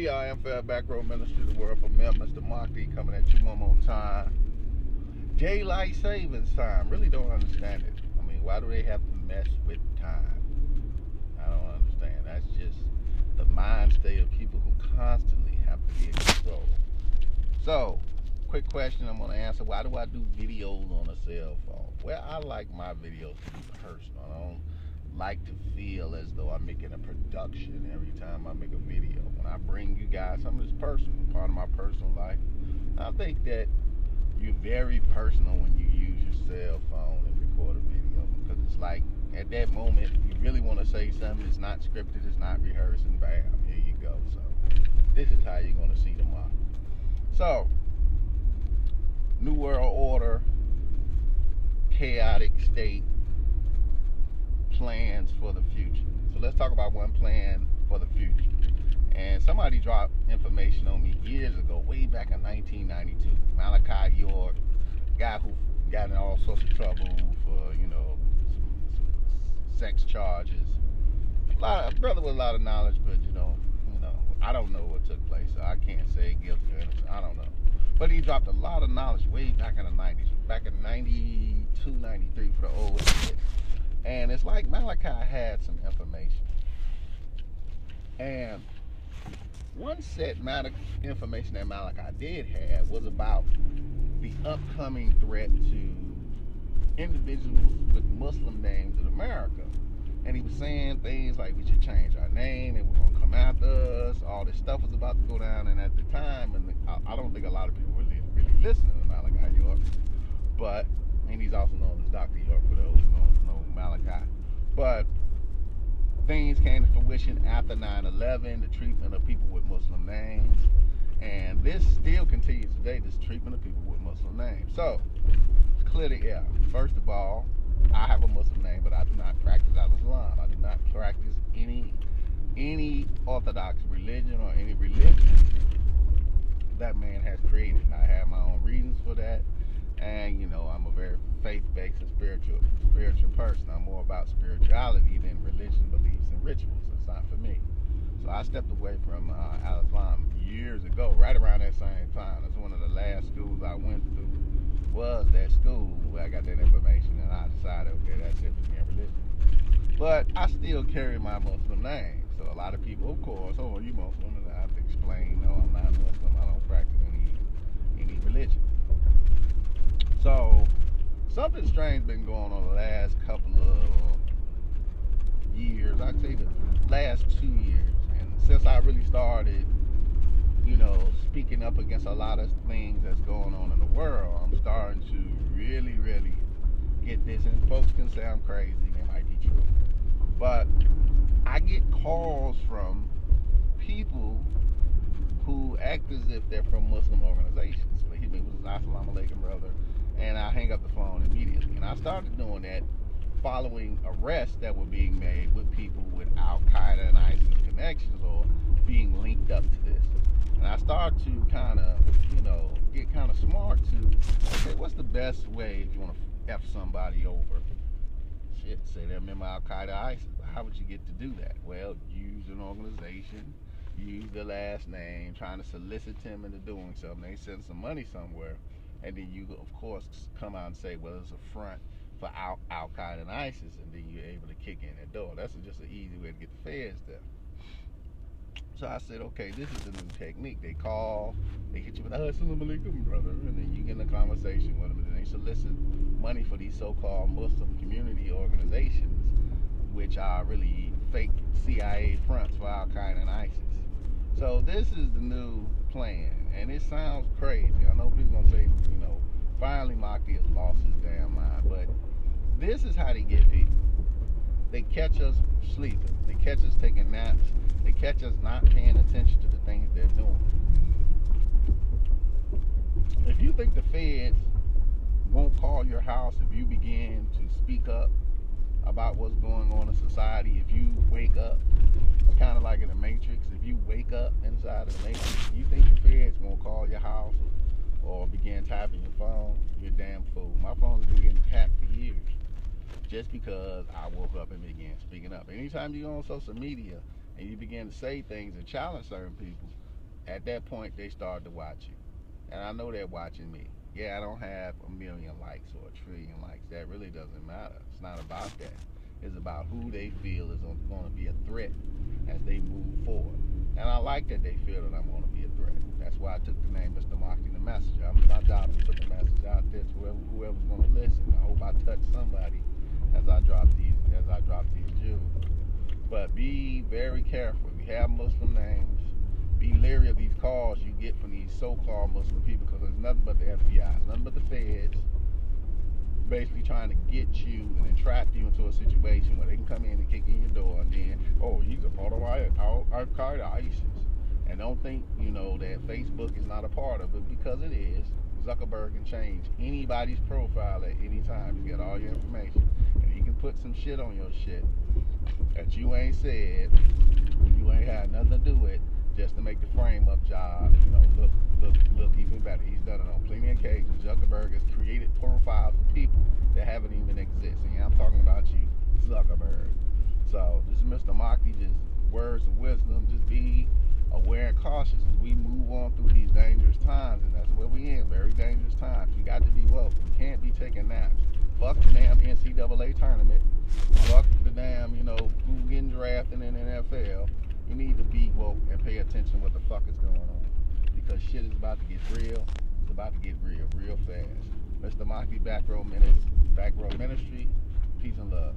PIM Back Row Ministry of the World from Mr. Motley coming at you one more time. Daylight savings time. Really don't understand it. I mean, why do they have to mess with time? I don't understand. That's just the mind state of people who constantly have to be in control. So, quick question I'm going to answer. Why do I do videos on a cell phone? Well, I like my videos to be personal. I don't like to feel as though I'm making a production every time I make a video. When I bring you guys something that's personal, part of my personal life, I think that you're very personal when you use your cell phone and record a video, because it's like at that moment you really want to say something. It's not scripted, it's not rehearsed, and bam, here you go. So this is how you're going to see the model. So, New World Order, chaotic state, plans for the future. So let's talk about one plan for the future. And somebody dropped information on me years ago, way back in 1992. Malachi York, guy who got in all sorts of trouble for, some sex charges. A brother with a lot of knowledge, but I don't know what took place, so I can't say guilty or innocent. I don't know. But he dropped a lot of knowledge way back in the 90s, back in 92, 93 for the old kids. And it's like Malachi had some information. And one set of information that Malachi did have was about the upcoming threat to individuals with Muslim names in America. And he was saying things like we should change our name, and we're going to come after us. All this stuff was about to go down. And at the time, and I don't think a lot of people were really listening to Malachi York. And he's also known as Dr. York for those who don't know Malachi. But things came to fruition after 9/11, the treatment of people with Muslim names. And this still continues today, this treatment of people with Muslim names. So, it's clear the air. First of all, I have a Muslim name, but I do not practice Islam. I do not practice any Orthodox religion or any religion that man has created. I have my own reasons for that. And, I'm a very faith-based and spiritual person. I'm more about spirituality than religion, beliefs, and rituals. It's not for me. So I stepped away from Islam years ago, right around that same time. That's one of the last schools I went through, was that school where I got that information, and I decided, okay, that's it for me in religion. But I still carry my Muslim name. So a lot of people, of course, oh, you Muslim? And I have to explain, no, I'm not Muslim. I don't practice any religion. So, something strange been going on the last couple of years. I'd say the last 2 years. And since I really started, speaking up against a lot of things that's going on in the world, I'm starting to really, really get this. And folks can say I'm crazy, they might be true. But I get calls from people who act as if they're from Muslim organizations. So they hit me with Assalamu alaikum, brother. And I hang up the phone immediately. And I started doing that following arrests that were being made with people with Al-Qaeda and ISIS connections or being linked up to this. And I started to kind of, get kind of smart to say, what's the best way if you want to F somebody over? Shit, say they're a member of Al-Qaeda, ISIS. How would you get to do that? Well, use an organization, use their last name, trying to solicit them into doing something. They send some money somewhere. And then you, of course, come out and say, well, it's a front for Al-Qaeda and ISIS, and then you're able to kick in that door. That's just an easy way to get the feds there. So I said, okay, this is a new technique. They call, they hit you with, Assalamu alaikum, brother, and then you get in a conversation with them, and then they solicit money for these so-called Muslim community organizations, which are really fake CIA fronts for Al-Qaeda and ISIS. So this is the new plan, and it sounds crazy. I know people gonna say, finally Maki has lost his damn mind, but this is how they get people. They catch us sleeping. They catch us taking naps. They catch us not paying attention to the things they're doing. If you think the feds won't call your house if you begin to speak up about what's going on in society, if you wake up, it's kind of like in the Matrix. If you wake up inside of the Matrix, you think the feds won't call your house or begin tapping your phone, you're a damn fool. My phone's been getting tapped for years just because I woke up and began speaking up. Anytime you go on social media and you begin to say things and challenge certain people, At that point, they started to watch you. And I know they're watching me. Yeah, I don't have a million likes or a trillion likes. That really doesn't matter. It's not about that. It's about who they feel is going to be a threat as they move forward. And I like that they feel that I'm going to be a threat. That's why I took the name Mr. Marketing the Messenger. My job is to put the message out there to whoever's going to listen. I hope I touch somebody as I drop these jewels. But be very careful. If you have Muslim names, be leery of these calls you get from these so-called Muslim people, because there's nothing but the FBI, it's nothing but the feds, basically trying to get you and entrap you into a situation where they can come in and kick in your door and then, oh, he's a part of Al-Qaeda, ISIS. And don't think, that Facebook is not a part of it, because it is. Zuckerberg can change anybody's profile at any time. He's got all your information. And he can put some shit on your shit that you ain't said, you ain't had nothing to do with, just to make the frame up job, look even better. He's done it on plenty of occasions. Zuckerberg has created profiles of people that haven't even existed. And I'm talking about you, Zuckerberg. So this is Mr. Moxie, just words of wisdom. Just be aware and cautious as we move on through these dangerous times, and that's where we in, very dangerous times. You got to be woke. You can't be taking naps. Fuck the damn NCAA tournament. Fuck the damn, who's getting drafted in the NFL. You need to be woke and pay attention what the fuck is going on, because shit is about to get real. It's about to get real fast. Mr. Moxie, Back Row Ministry. Peace and love.